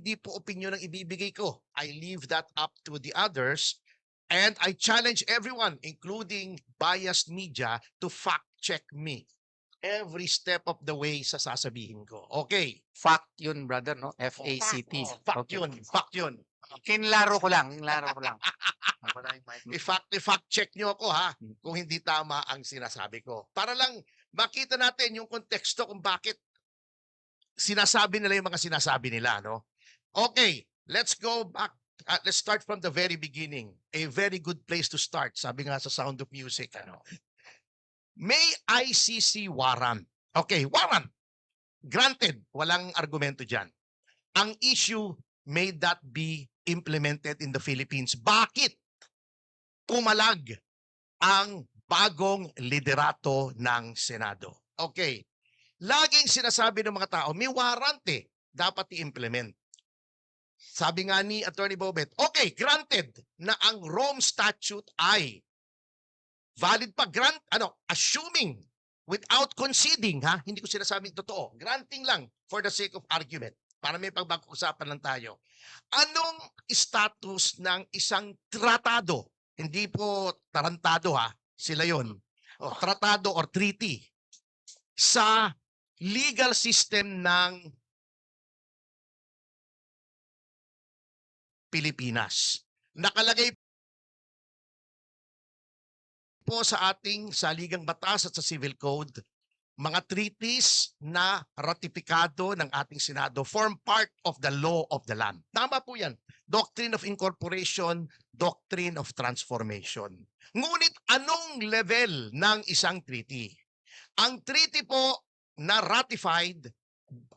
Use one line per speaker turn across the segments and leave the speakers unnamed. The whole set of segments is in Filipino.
hindi po opinion ang ibibigay ko. I leave that up to the others. And I challenge everyone, including biased media, to fact-check me every step of the way sa sasabihin ko. Okay.
Fact yun, brother, no? F-A-C-T.
Fact yun. Fact yun.
Kinlaro ko lang.
I-fact check nyo ako ha, kung hindi tama ang sinasabi ko. Para lang makita natin yung konteksto kung bakit sinasabi nila yung mga sinasabi nila, no? Okay, let's go back. Let's start from the very beginning. A very good place to start. Sabi nga sa Sound of Music, ano? May ICC warrant. Okay, warrant. Granted, walang argumento dyan. Ang issue, may that be implemented in the Philippines. Bakit pumalag ang bagong liderato ng Senado? Okay. Laging sinasabi ng mga tao, may warrant eh, dapat i-implement. Sabi nga ni Attorney Bobet, okay, granted na ang Rome Statute ay valid pa, assuming without conceding, ha? Hindi ko sinasabing totoo. Granting lang for the sake of argument para may pag-usapan lang tayo. Anong status ng isang tratado? Hindi po tarantado, ha? Sila yon. O, tratado or treaty sa legal system ng Pilipinas. Nakalagay po sa ating saligang batas at sa civil code, mga treaties na ratifikado ng ating Senado form part of the law of the land. Tama po yan. Doctrine of incorporation, doctrine of transformation. Ngunit anong level ng isang treaty? Ang treaty po na ratified,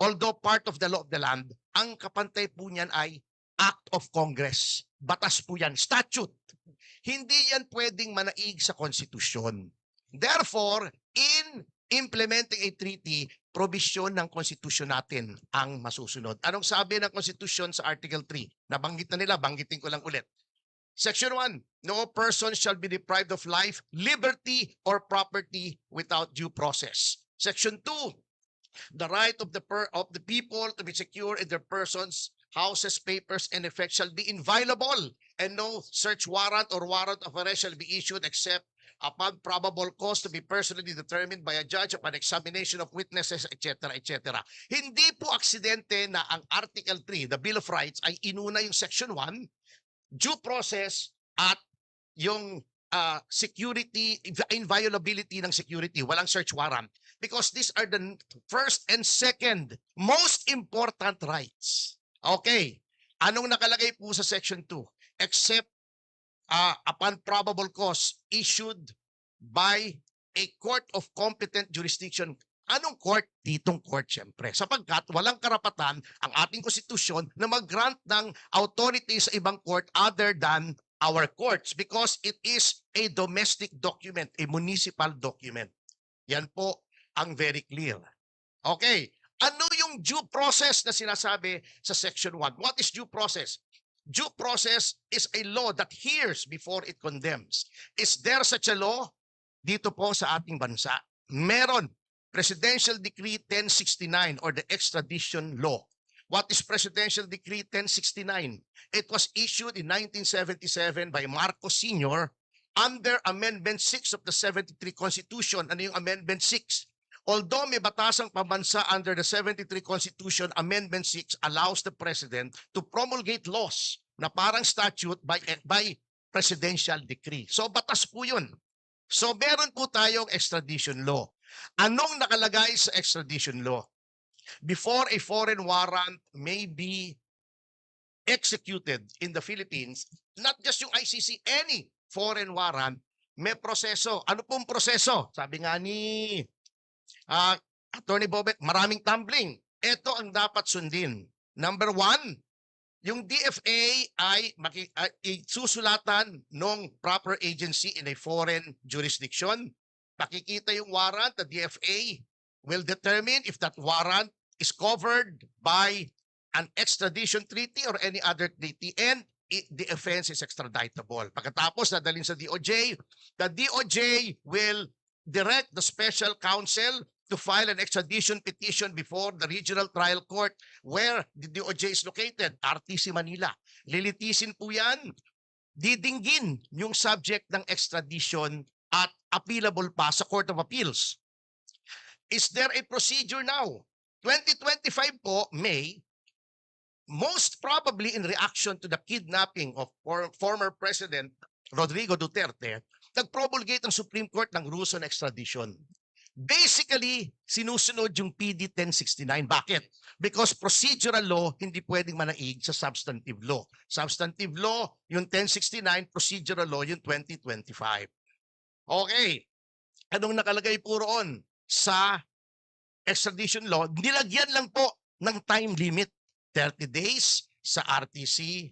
although part of the law of the land, ang kapantay po niyan ay Act of Congress. Batas po yan. Statute. Hindi yan pwedeng manaig sa konstitusyon. Therefore, in implementing a treaty, probisyon ng konstitusyon natin ang masusunod. Anong sabi ng konstitusyon sa Article 3? Nabanggit na nila, banggitin ko lang ulit. Section 1, no person shall be deprived of life, liberty, or property without due process. Section 2, the right of the people to be secure in their persons, houses, papers, and effects shall be inviolable, and no search warrant or warrant of arrest shall be issued except upon probable cause to be personally determined by a judge upon examination of witnesses, etc., etc. Hindi po aksidente na ang Article 3, the Bill of Rights, ay inuna yung Section 1, due process at yung security, inviolability ng security, walang search warrant. Because these are the first and second most important rights. Okay. Anong nakalagay po sa Section 2? Except upon probable cause issued by a court of competent jurisdiction. Anong court? Ditong court, siyempre. Sapagkat walang karapatan ang ating konstitusyon na mag-grant ng authority sa ibang court other than our courts because it is a domestic document, a municipal document. Yan po ang very clear. Okay. Ano yung due process na sinasabi sa Section 1? What is due process? Due process is a law that hears before it condemns. Is there such a law? Dito po sa ating bansa. Meron. Presidential Decree 1069 or the extradition law. What is Presidential Decree 1069? It was issued in 1977 by Marcos Sr. under Amendment 6 of the 73 Constitution. Ano yung Amendment 6? Although may batasang pambansa under the 73 Constitution, Amendment 6 allows the President to promulgate laws na parang statute by presidential decree. So batas po yun. So meron po tayong extradition law. Anong nakalagay sa extradition law? Before a foreign warrant may be executed in the Philippines, not just yung ICC, any foreign warrant, may proseso. Ano pong proseso? Sabi nga ni Attorney Bobet, maraming tumbling. Ito ang dapat sundin. Number 1, yung DFA ay susulatan ng proper agency in a foreign jurisdiction. Pakikita yung warrant, the DFA will determine if that warrant is covered by an extradition treaty or any other treaty and the offense is extraditable. Pagkatapos dadalhin sa DOJ, the DOJ will direct the special counsel to to file an extradition petition before the Regional Trial Court where the DOJ is located, RTC Manila. Lilitisin po yan, didinggin yung subject ng extradition at appealable pa sa Court of Appeals. Is there a procedure now? 2025 po, May, most probably in reaction to the kidnapping of former President Rodrigo Duterte, nag-promulgate ang Supreme Court ng rules on extradition. Basically, sinusunod yung PD 1069. Bakit? Because procedural law hindi pwedeng manaig sa substantive law. Substantive law, yung 1069, procedural law, yung 2025. Okay. Anong nakalagay po roon sa extradition law? Nilagyan lang po ng time limit. 30 days sa RTC,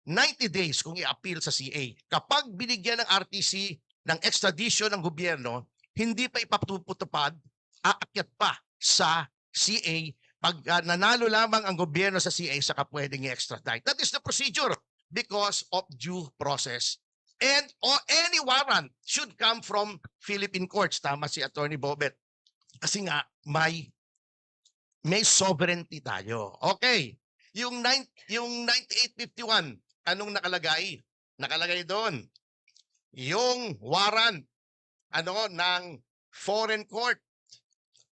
90 days kung i-appeal sa CA. Kapag binigyan ng RTC ng extradition ng gobyerno, hindi pa ipatutupad, aakyat pa sa CA. Pag nanalo lamang ang gobyerno sa CA, saka pwedeng i-extradite. That is the procedure because of due process. And any warrant should come from Philippine courts. Tama si Attorney Bobet. Kasi nga, may sovereignty tayo. Okay. Yung 9851, anong nakalagay? Nakalagay doon. Yung warrant ng foreign court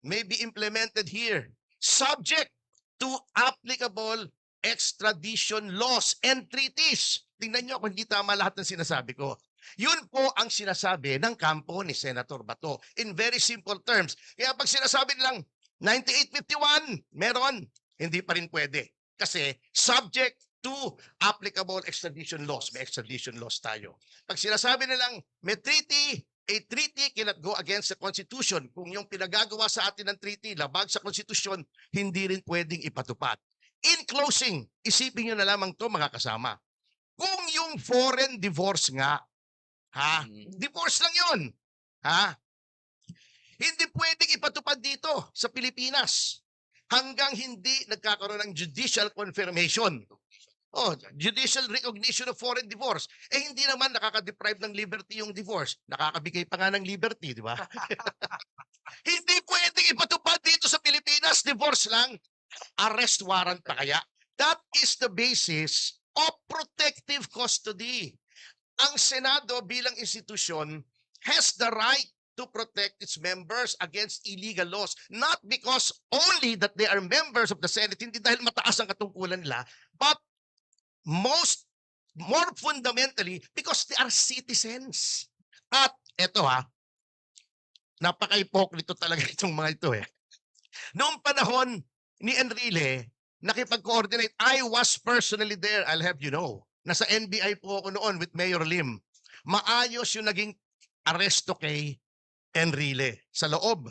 may be implemented here subject to applicable extradition laws and treaties. Tingnan nyo kung hindi tama lahat ng sinasabi ko. Yun po ang sinasabi ng kampo ni Senator Bato in very simple terms. Kaya pag sinasabi nilang 9851, meron, hindi pa rin pwede. Kasi subject to applicable extradition laws. May extradition laws tayo. Pag sinasabi nilang may treaty, a treaty cannot go against the Constitution. Kung yung pinagagawa sa atin ng treaty, labag sa Constitution, hindi rin pwedeng ipatupad. In closing, isipin nyo na lamang to mga kasama. Kung yung foreign divorce nga, divorce lang yun, hindi pwedeng ipatupad dito sa Pilipinas hanggang hindi nagkakaroon ng judicial confirmation. Judicial recognition of foreign divorce. Hindi naman nakaka-deprive ng liberty yung divorce. Nakakabigay pa nga ng liberty, di ba? Hindi pwedeng ipatupad dito sa Pilipinas. Divorce lang. Arrest warrant pa kaya. That is the basis of protective custody. Ang Senado bilang institusyon has the right to protect its members against illegal laws. Not because only that they are members of the Senate, hindi dahil mataas ang katungkulan nila, but more fundamentally, because they are citizens. At eto napaka-hypocrite talaga itong mga ito Noong panahon ni Enrile, nakipag-coordinate, I was personally there, I'll have you know. Nasa NBI po ako noon with Mayor Lim. Maayos yung naging aresto kay Enrile sa loob.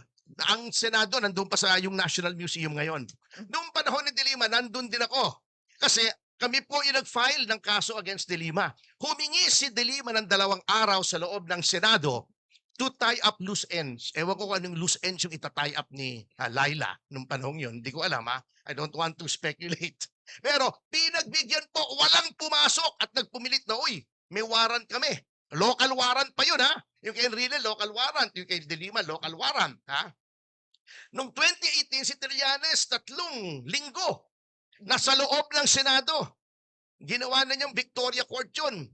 Ang Senado, nandun pa sa yung National Museum ngayon. Noong panahon ni De Lima, nandun din ako. Kasi kami po yung nag-file ng kaso against De Lima. Humingi si De Lima ng 2 araw sa loob ng Senado to tie up loose ends. Ewan ko kung anong loose ends yung ita-tie up ni Laila nung panahon yun. Hindi ko alam I don't want to speculate. Pero pinagbigyan po, walang pumasok at nagpumilit na, uy, may warrant kami. Local warrant pa yun Yung kay Enrile, local warrant. Yung kay De Lima, local warrant Noong 2018, si Trillanes, 3 linggo, nasa loob ng Senado. Ginawa na niyang Victoria Court yun.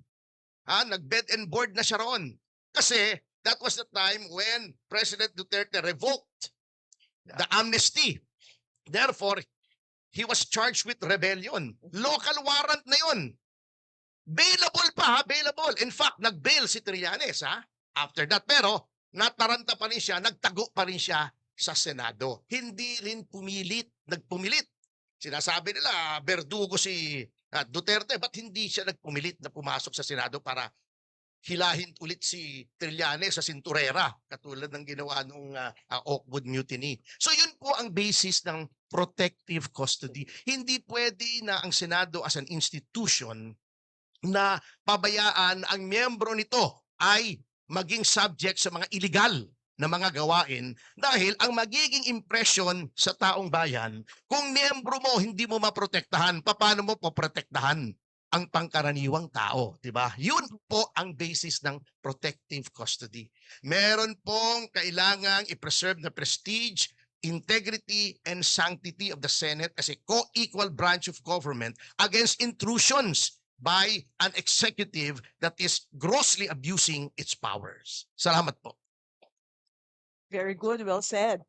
Nag-bed and board na siya roon. Kasi that was the time when President Duterte revoked the amnesty. Therefore, he was charged with rebellion. Local warrant na yun. Bailable pa, bailable. In fact, nag-bail si Trillanes, after that. Pero, nataranta pa rin siya, nagtago pa rin siya sa Senado. Hindi rin nagpumilit. Sinasabi nila, berdugo si Duterte, ba't hindi siya nagpumilit na pumasok sa Senado para hilahin ulit si Trillanes sa sinturera, katulad ng ginawa nung Oakwood Mutiny. So yun po ang basis ng protective custody. Hindi pwede na ang Senado as an institution na pabayaan ang miyembro nito ay maging subject sa mga illegal na mga gawain dahil ang magiging impression sa taong bayan, kung miyembro mo hindi mo maprotektahan, paano mo poprotektahan ang pangkaraniwang tao, di ba? Yun po ang basis ng protective custody. Meron pong kailangang i-preserve na prestige, integrity and sanctity of the Senate as a co-equal branch of government against intrusions by an executive that is grossly abusing its powers. Salamat po.
Very good, well said.